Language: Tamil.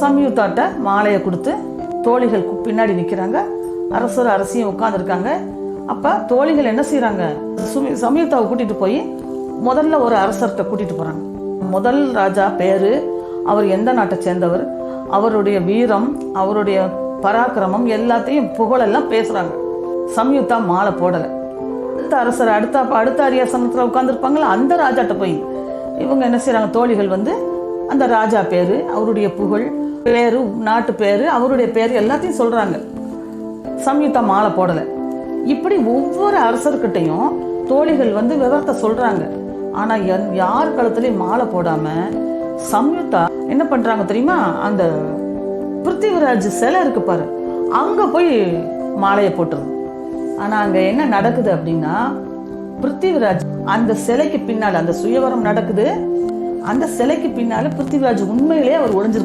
சம்யுக்தாட்ட மாலையை கொடுத்து தோழிகள் பின்னாடி நிற்கிறாங்க. அரசர் அரசியும் உட்காந்துருக்காங்க. அப்போ தோழிகள் என்ன செய்கிறாங்க, சம்யுக்தாவை கூட்டிகிட்டு போய் முதல்ல ஒரு அரசர்கிட்ட கூட்டிகிட்டு போகிறாங்க. முதல் ராஜா பேர், அவர் எந்த நாட்டை சேர்ந்தவர், அவருடைய வீரம், அவருடைய பராக்கிரமம் எல்லாத்தையும் புகழெல்லாம் பேசுகிறாங்க. சம்யுக்தா மாலை போடலை. அடுத்த அரசர் அடுத்த அரியாசனத்தில் உட்காந்துருப்பாங்களா, அந்த ராஜாட்ட போய் இவங்க என்ன செய்கிறாங்க, தோழிகள் வந்து அந்த ராஜா பேர், அவருடைய புகழ் பேரு, நாட்டு பேர், அவருடைய பேர் எல்லாத்தையும் சொல்கிறாங்க. சம்யுக்தா மாலை போடலை. இப்படி ஒவ்வொரு அரசர்கிட்டையும் தோழிகள் வந்து விவரத்தை சொல்கிறாங்க. ஆனால் யார் காலத்துலேயும் மாலை போடாமல் சம்யுக்தா என்ன பண்ணுறாங்க தெரியுமா, அந்த பிருத்திவிராஜ் சிலை இருக்கு பாரு, அங்கே போய் மாலையை போட்டுருது. ஆனால் அங்கே என்ன நடக்குது அப்படின்னா, பிருத்திவிராஜ் அந்த சிலைக்கு பின்னால் அந்த சுயவரம் நடக்குது. அந்த சிலைக்கு பின்னால் பிருத்திவிராஜ் உண்மையிலேயே அவர் ஒளிஞ்சிருக்கு.